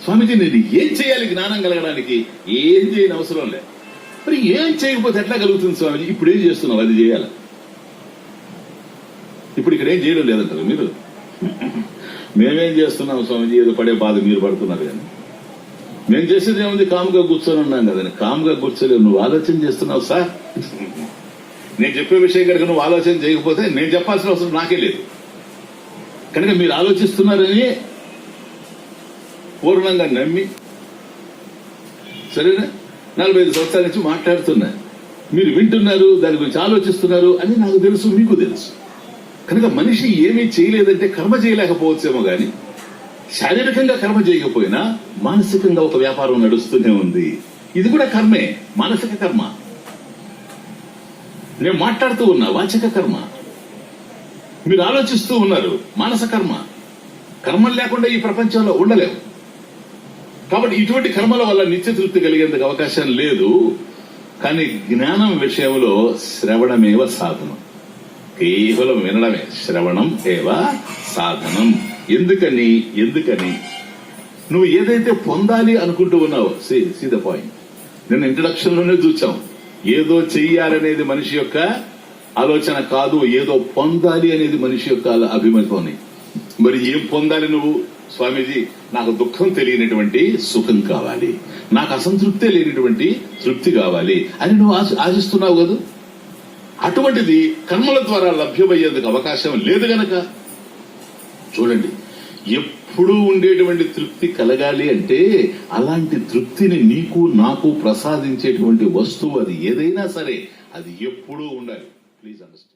స్వామీజీ నేను ఏం చేయాలి జ్ఞానం కలగడానికి? ఏం చేయని అవసరం లేదు. మరి ఏం చేయకపోతే ఎట్లా కలుగుతుంది స్వామీజీ? ఇప్పుడు ఏం చేస్తున్నావు అది చేయాలి. ఇప్పుడు ఇక్కడ ఏం చేయడం లేదంటారు మీరు. మేమేం చేస్తున్నాం స్వామీజీ? ఏదో పడే బాధ మీరు పడుతున్నారు కానీ మేము చేసేది ఏముంది? కాముగా కూర్చొని ఉన్నాం కదండి. కాముగా కూర్చోలేవు, నువ్వు ఆలోచన చేస్తున్నావు సార్. నేను చెప్పే విషయం కనుక నువ్వు ఆలోచన చేయకపోతే నేను చెప్పాల్సిన అవసరం నాకే లేదు. కనుక మీరు ఆలోచిస్తున్నారని పూర్ణంగా నమ్మి సరేనా 45 సంవత్సరాల నుంచి మాట్లాడుతున్నా, మీరు వింటున్నారు, దాని గురించి ఆలోచిస్తున్నారు అని నాకు తెలుసు, మీకు తెలుసు. కనుక మనిషి ఏమీ చేయలేదంటే కర్మ చేయలేకపోవచ్చేమో గాని శారీరకంగా కర్మ చేయకపోయినా మానసికంగా ఒక వ్యాపారం నడుస్తూనే ఉంది. ఇది కూడా కర్మే, మానసిక కర్మ. నేను మాట్లాడుతూ ఉన్నా, వాచక కర్మ. మీరు ఆలోచిస్తూ ఉన్నారు, మానస కర్మ. కర్మలు లేకుండా ఈ ప్రపంచంలో ఉండలేవు. కాబట్టి ఇటువంటి కర్మల వల్ల నిత్య తృప్తి కలిగేందుకు అవకాశం లేదు. కానీ జ్ఞానం విషయంలో శ్రవణమేవ సాధనం, కేవలం వినడమే. శ్రవణం ఏవ సాధనం. ఎందుకని నువ్వు ఏదైతే పొందాలి అనుకుంటూ ఉన్నావో, సీ ద పాయింట్. నేను ఇంట్రడక్షన్ లోనే చూచాం, ఏదో చెయ్యాలనేది మనిషి యొక్క ఆలోచన కాదు, ఏదో పొందాలి అనేది మనిషి యొక్క అభిమతం. మరి ఏం పొందాలి నువ్వు? స్వామీజీ నాకు దుఃఖం తెలియనటువంటి సుఖం కావాలి, నాకు అసంతృప్తే లేనటువంటి తృప్తి కావాలి అని నువ్వు ఆశిస్తున్నావు కదా. అటువంటిది కర్మల ద్వారా లభ్యమయ్యేందుకు అవకాశం లేదు గనక చూడండి, ఎప్పుడూ ఉండేటువంటి తృప్తి కలగాలి అంటే అలాంటి తృప్తిని నీకు నాకు ప్రసాదించేటువంటి వస్తువు అది ఏదైనా సరే అది ఎప్పుడూ ఉండాలి. Please understand.